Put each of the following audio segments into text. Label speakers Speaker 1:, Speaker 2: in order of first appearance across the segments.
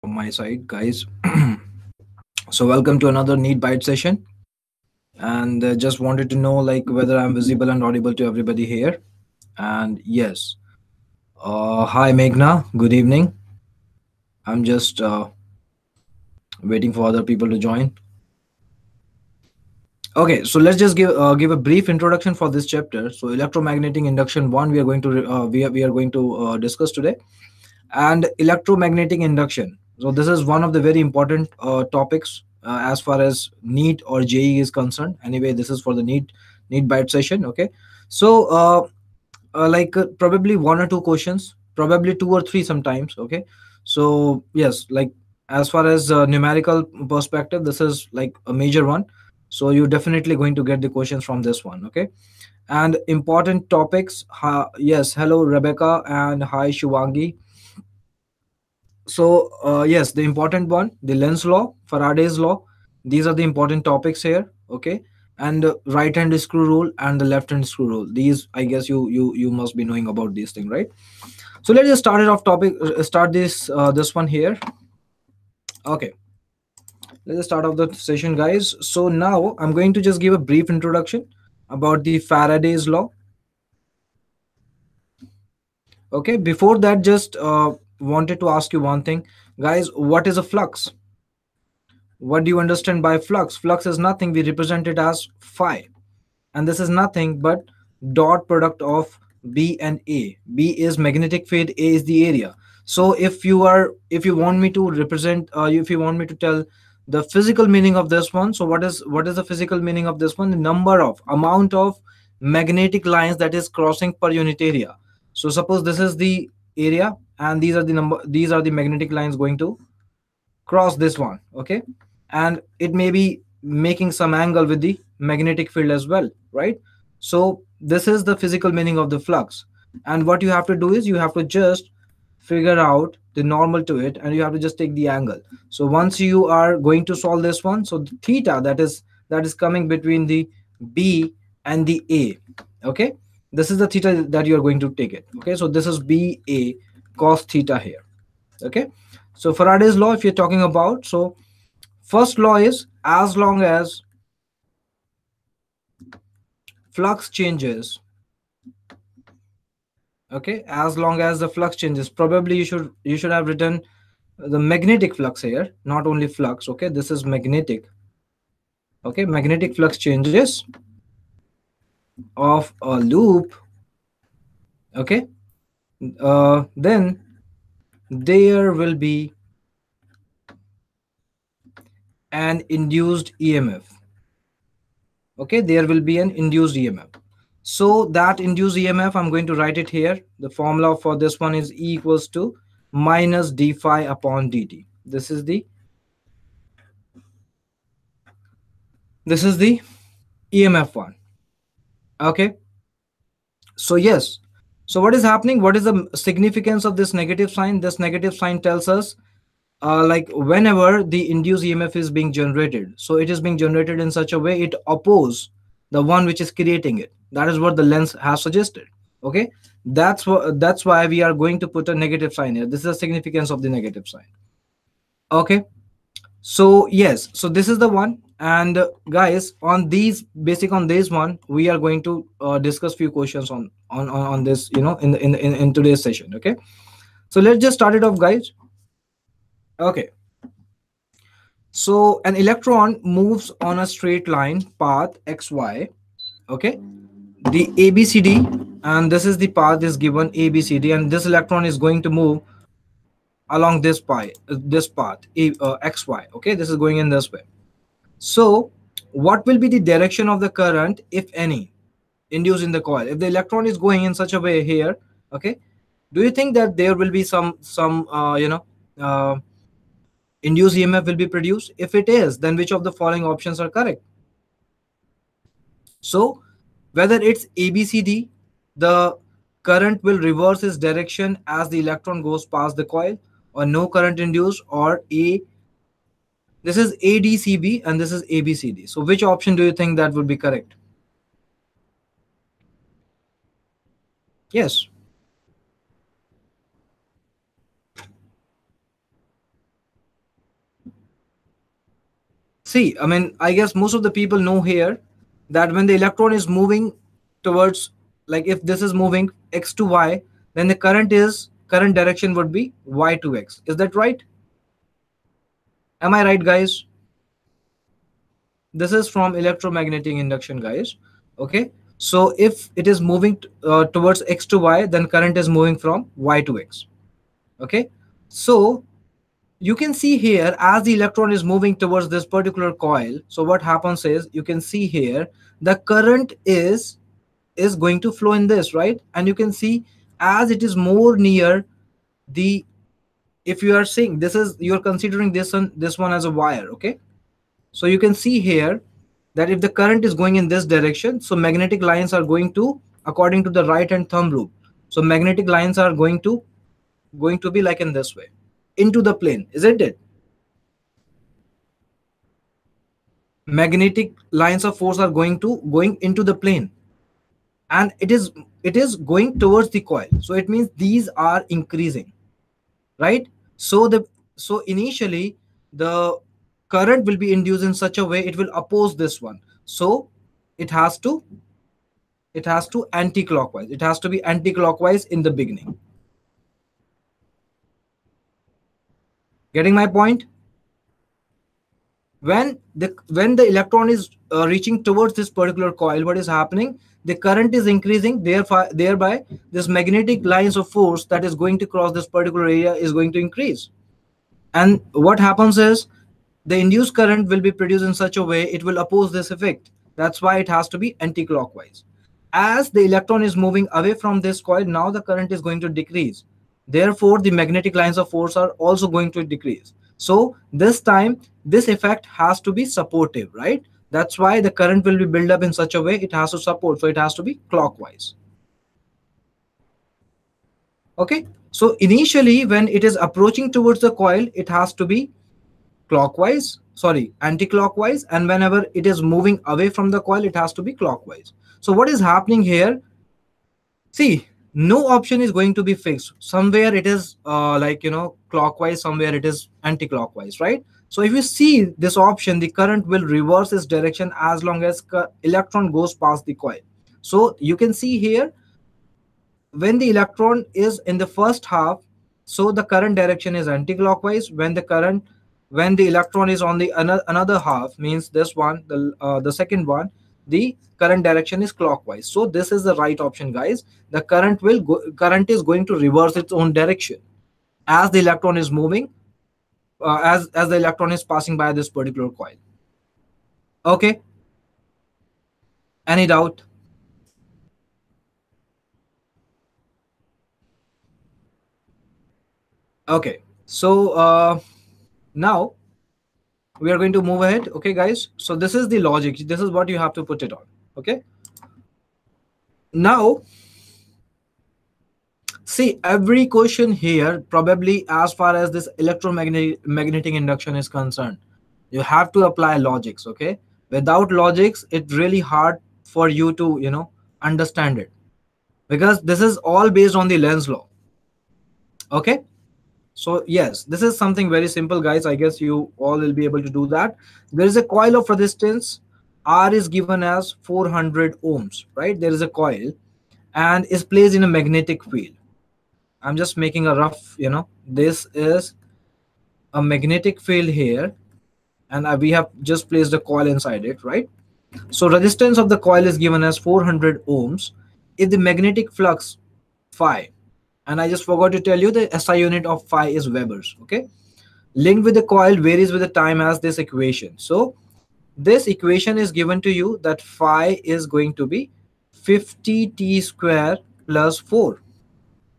Speaker 1: from my side, guys. So welcome to another NEET Byte session, and just wanted to know like whether I'm visible and audible to everybody here. And yes, hi Meghna, good evening. I'm just waiting for other people to join. Okay, so let's just give a brief introduction for this chapter. So electromagnetic induction one we are going to we are going to discuss today, and electromagnetic induction. So this is one of the very important topics as far as NEET or JE is concerned. Anyway, this is for the NEET bite session. Okay, so probably one or two questions, probably two or three sometimes. Okay, so yes, like as far as numerical perspective, this is like a major one. So you're definitely going to get the questions from this one. Okay, and important topics. Yes, hello Rebecca and hi Shivangi. So yes, the important one, the Lenz law, Faraday's law, these are the important topics here. Okay, and right hand screw rule and the left hand screw rule, these I guess you must be knowing about these things, right? So let's just start it off topic, start this one here. Okay, let's just start off the session, guys. So now I'm going to just give a brief introduction about the Faraday's law. Okay, before that, just wanted to ask you one thing, guys. What is a flux? What do you understand by flux? Flux is nothing, we represent it as phi, and this is nothing but dot product of B and A. B is magnetic field, A is the area. So if you want me to represent, if you want me to tell the physical meaning of this one, so what is the physical meaning of this one? The number of amount of magnetic lines that is crossing per unit area. So suppose this is the area, and these are the magnetic lines going to cross this one. Okay, and it may be making some angle with the magnetic field as well, right? So this is the physical meaning of the flux, and what you have to do is you have to just figure out the normal to it, and you have to just take the angle. So once you are going to solve this one, so the theta that is coming between the B and the A. Okay, this is the theta that you are going to take it. Okay, so this is BA cos theta here. Okay, so Faraday's law, if you're talking about, so first law is as long as flux changes. Okay, as long as the flux changes, probably you should have written the magnetic flux here, not only flux. Okay, this is magnetic. Okay, magnetic flux changes of a loop. Okay, then there will be an induced EMF. Okay, there will be an induced EMF. So that induced EMF, I'm going to write it here. The formula for this one is E equals to minus d phi upon dt. This is the EMF one. Okay, so yes, so what is happening? What is the significance of this negative sign? This negative sign tells us like whenever the induced EMF is being generated, so it is being generated in such a way it opposes the one which is creating it. That is what the lens has suggested. Okay, that's why we are going to put a negative sign here. This is the significance of the negative sign. Okay, so yes, so this is the one, and guys, on these basic on this one, we are going to discuss few questions on this, in today's session. Okay, so let's just start it off, guys. Okay, so an electron moves on a straight line path xy. Okay, the ABCD, and this is the path is given ABCD, and this electron is going to move along this path xy. Okay, this is going in this way. So what will be the direction of the current, if any, induced in the coil if the electron is going in such a way here? Okay, do you think that there will be some uh, induced EMF will be produced? If it is, then which of the following options are correct? So whether it's ABCD, the current will reverse its direction as the electron goes past the coil, or no current induced, or A, this is ADCB and this is ABCD. So which option do you think that would be correct? Yes. See, I mean, I guess most of the people know here that when the electron is moving towards, like if this is moving x to y, then the current direction would be y to x. Is that right? Am I right, guys? This is from electromagnetic induction, guys. Okay. So if it is moving towards x to y, then current is moving from y to x. Okay. So you can see here as the electron is moving towards this particular coil, so what happens is you can see here the current is going to flow in this, right? And you can see as it is more near the, if you are seeing this, is you're considering this one as a wire. Okay, so you can see here that if the current is going in this direction, so magnetic lines are going to, according to the right hand thumb rule, so magnetic lines are going to be like in this way into the plane, isn't it? Magnetic lines of force are going into the plane, and it is going towards the coil, so it means these are increasing, right? So initially the current will be induced in such a way it will oppose this one, so it has to anti-clockwise, it has to be anti-clockwise in the beginning. Getting my point? When the electron is reaching towards this particular coil, what is happening? The current is increasing, thereby this magnetic lines of force that is going to cross this particular area is going to increase. And what happens is the induced current will be produced in such a way it will oppose this effect. That's why it has to be anti-clockwise. As the electron is moving away from this coil, now the current is going to decrease. Therefore, the magnetic lines of force are also going to decrease. So this time, this effect has to be supportive, right? That's why the current will be built up in such a way it has to support. So it has to be clockwise. Okay. So initially, when it is approaching towards the coil, it has to be anti-clockwise, and whenever it is moving away from the coil, it has to be clockwise. So what is happening here? See, no option is going to be fixed. Somewhere it is clockwise, somewhere it is anti-clockwise, right? So if you see this option, the current will reverse its direction as long as electron goes past the coil. So you can see here, when the electron is in the first half, so the current direction is anti-clockwise. When the electron is on the another half, means this one, the second one, the current direction is clockwise. So this is the right option, guys. The current is going to reverse its own direction as the electron is moving, as the electron is passing by this particular coil. Okay, any doubt? Okay, so now we are going to move ahead. Okay, guys, so this is the logic, this is what you have to put it on. Okay, now see, every question here, probably as far as this electromagnetic induction is concerned, you have to apply logics. Okay, without logics it's really hard for you to understand it, because this is all based on the Lenz law. Okay, so yes, this is something very simple, guys. I guess you all will be able to do that. There is a coil of resistance. R is given as 400 ohms, right? There is a coil and is placed in a magnetic field. I'm just making a rough, this is a magnetic field here, and we have just placed a coil inside it, right? So resistance of the coil is given as 400 ohms. If the magnetic flux phi, and I just forgot to tell you the SI unit of phi is Webers, okay? Linked with the coil varies with the time as this equation. So this equation is given to you that phi is going to be 50 t square plus 4.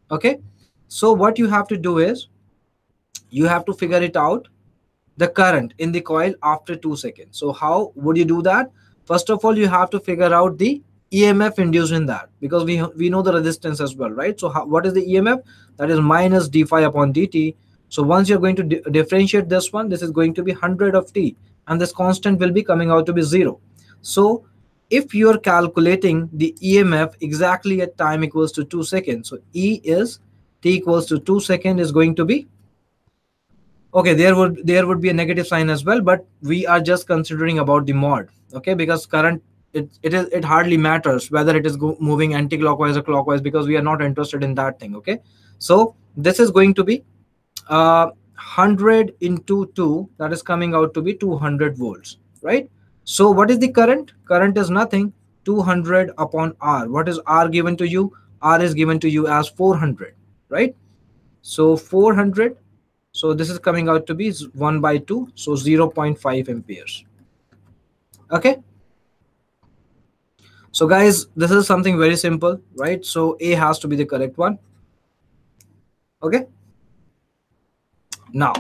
Speaker 1: Okay, so what you have to do is you have to figure it out, the current in the coil after 2 seconds. So how would you do that? First of all, you have to figure out the EMF induced in that, because we know the resistance as well, right? So what is the EMF? That is minus d phi upon dt. So once you're going to differentiate this one, this is going to be 100 of t, and this constant will be coming out to be 0. So if you're calculating the EMF exactly at time equals to 2 seconds, so E is t equals to 2 seconds is going to be Okay, there would be a negative sign as well, but we are just considering about the mod. Okay, because current, it hardly matters whether it is moving anti-clockwise or clockwise, because we are not interested in that thing. Okay, so this is going to be 100 into 2, that is coming out to be 200 volts, right? So what is the current? Current is nothing, 200 upon R. What is R given to you? R is given to you as 400, right? So 400, so this is coming out to be 1 by 2, so 0.5 amperes. Okay, so guys, this is something very simple, right? So A has to be the correct one. Okay, now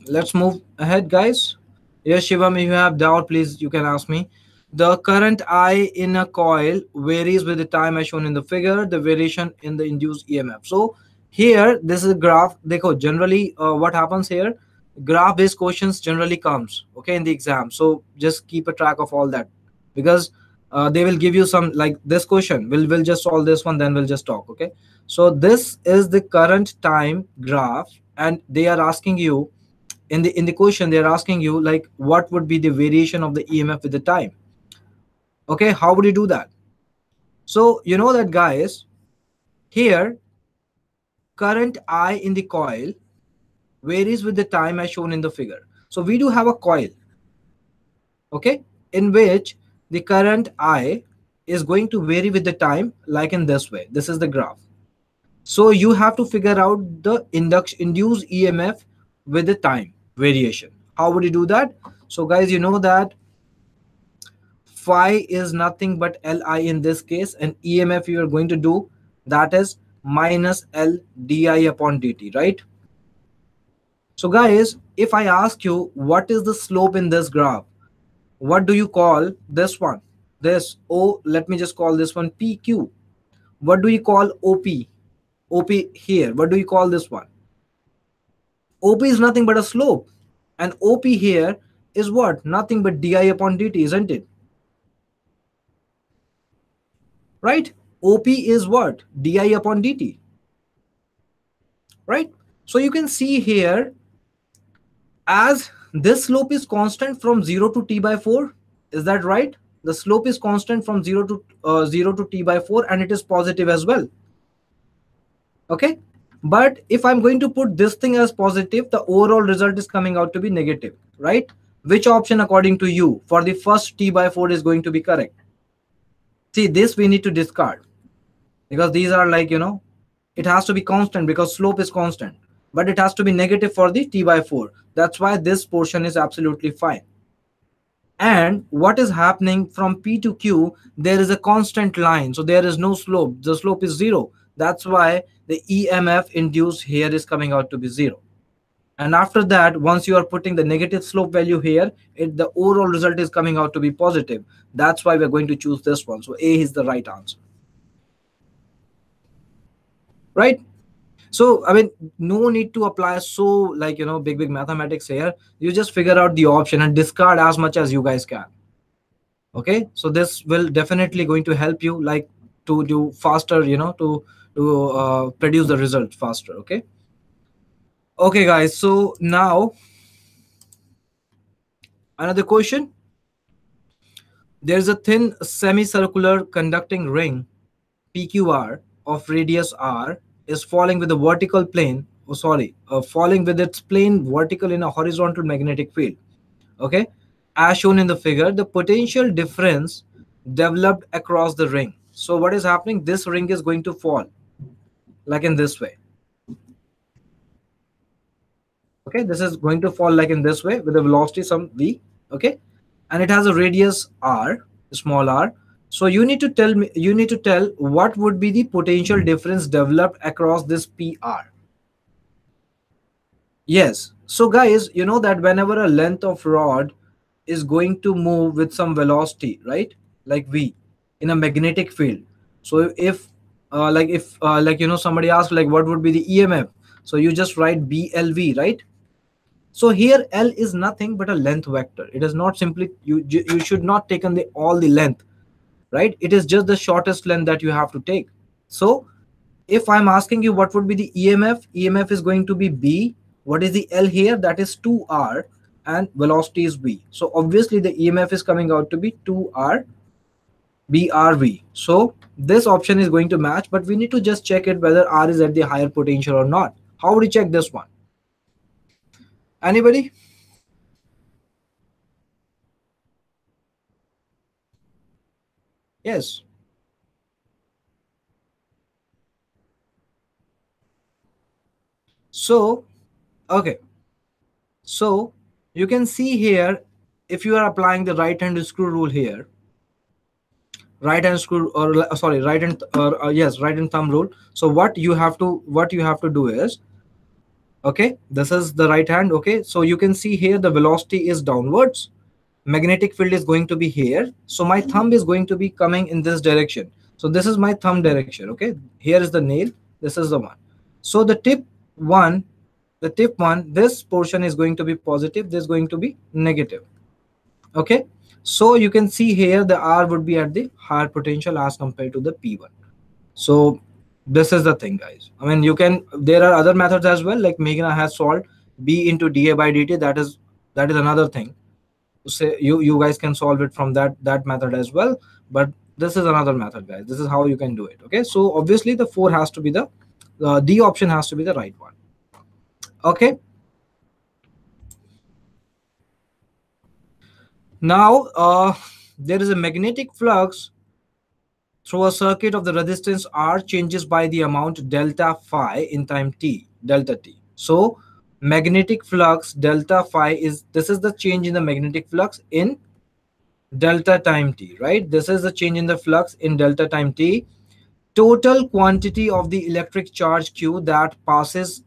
Speaker 1: let's move ahead, guys. Yes, Shivam, if you have doubt, please you can ask me. The current I in a coil varies with the time as shown in the figure, the variation in the induced EMF. So here, this is a graph. Dekho, generally what happens here, graph based questions generally comes, okay, in the exam. So just keep a track of all that, because they will give you some, like this question. We'll just solve this one, then we'll just talk. Okay, so this is the current time graph, and they are asking you in the question, they're asking you like what would be the variation of the EMF with the time. Okay, how would you do that? So you know that, guys, here current I in the coil varies with the time as shown in the figure. So we do have a coil, okay, in which the current I is going to vary with the time, like in this way. This is the graph. So you have to figure out the induced EMF with the time variation. How would you do that? So guys, you know that phi is nothing but Li in this case, and EMF you are going to do, that is minus L di upon dt, right? So guys, if I ask you what is the slope in this graph, what do you call this one? This O, let me just call this one PQ. What do you call OP? OP here, what do you call this one? OP is nothing but a slope, and OP here is what? Nothing but di upon dt, isn't it? Right? OP is what? Di upon dt, right? So you can see here, as this slope is constant from 0 to t by 4, is that right? The slope is constant from 0 to t by 4, and it is positive as well. Okay, but if I'm going to put this thing as positive, the overall result is coming out to be negative, right? Which option according to you for the first t by 4 is going to be correct? See, this we need to discard, because these are like, it has to be constant because slope is constant, but it has to be negative for the t by 4. That's why this portion is absolutely fine. And what is happening from P to Q, there is a constant line, so there is no slope. The slope is 0. That's why the EMF induced here is coming out to be 0. And after that, once you are putting the negative slope value here, the overall result is coming out to be positive. That's why we're going to choose this one. So A is the right answer. Right? So I mean, no need to apply so, like, big mathematics here. You just figure out the option and discard as much as you guys can. Okay, so this will definitely going to help you, like, to do faster, to produce the result faster. Okay guys, so now another question. There's a thin semicircular conducting ring PQR of radius r is falling with a vertical plane, falling with its plane vertical in a horizontal magnetic field. Okay, as shown in the figure, the potential difference developed across the ring. So what is happening? This ring is going to fall like in this way. Okay, this is going to fall like in this way with a velocity some v. Okay, and it has a radius r, small r. So you need to tell what would be the potential difference developed across this PR. Yes. So guys, you know that whenever a length of rod is going to move with some velocity, right? Like v in a magnetic field. So if somebody asks like what would be the EMF? So you just write BLV, right? So here L is nothing but a length vector. It is not simply, you should not take on all the length, right? It is just the shortest length that you have to take. So if I'm asking you what would be the EMF, EMF is going to be B What is the L here? That is 2r, and velocity is v. So obviously the EMF is coming out to be 2r BRV. So this option is going to match, but we need to just check it whether R is at the higher potential or not. How would you check this one? Anybody? Yes. So, okay. So you can see here, if you are applying the right hand screw rule here, right hand screw, or sorry, right hand, yes, right hand thumb rule. So what you have to do is, okay, this is the right hand. Okay, so you can see here the velocity is downwards, magnetic field is going to be here, so my thumb is going to be coming in this direction. So this is my thumb direction. Okay, here is the nail, this is the one. So one the tip one, this portion is going to be positive, this is going to be negative. Okay, so you can see here the R would be at the higher potential as compared to the P1. So this is the thing, guys. I mean, there are other methods as well, like Meghna has solved B into dA by dt. That is another thing. Say you guys can solve it from that method as well, but this is another method, guys. This is how you can do it. Okay, so obviously the 4 has to be the D option has to be the right one. Okay, now there is a magnetic flux through a circuit of the resistance R changes by the amount delta phi in time t, delta t. So magnetic flux delta phi is, this is the change in the magnetic flux in delta time t, right? This is the change in the flux in delta time t. Total quantity of the electric charge q that passes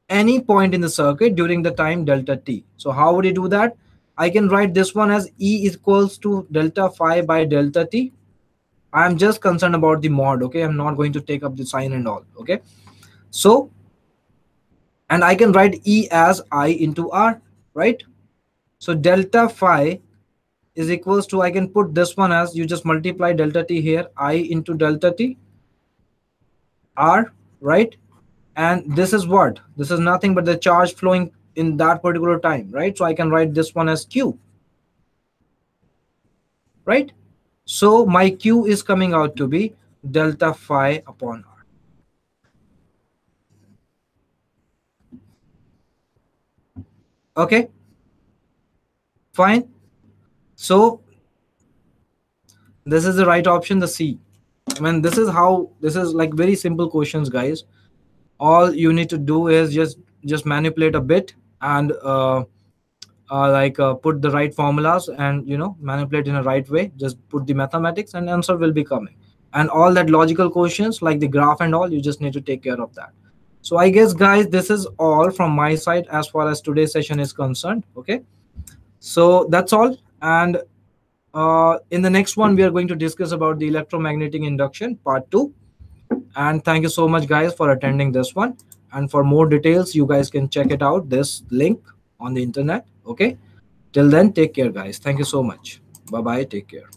Speaker 1: any point in the circuit during the time delta t. So how would you do that? I can write this one as E equals to delta phi by delta t. I'm just concerned about the mod. Okay, I'm not going to take up the sign and all. Okay, so, and I can write E as I into R, right? So delta phi is equals to, I can put this one as, you just multiply delta t here, I into delta t R, right? And this is what? This is nothing but the charge flowing in that particular time, right? So I can write this one as Q, right? So my Q is coming out to be delta phi upon R. Okay, fine. So this is the right option, the C. I mean, this is like very simple questions, guys. All you need to do is just manipulate a bit, and put the right formulas, and manipulate in a right way. Just put the mathematics and answer will be coming. And all that logical questions like the graph and all, you just need to take care of that. So I guess, guys, this is all from my side as far as today's session is concerned. Okay, so that's all. And in the next one, we are going to discuss about the electromagnetic induction part 2. And thank you so much, guys, for attending this one. And for more details, you guys can check it out, this link on the internet. Okay, till then, take care, guys. Thank you so much. Bye bye, take care.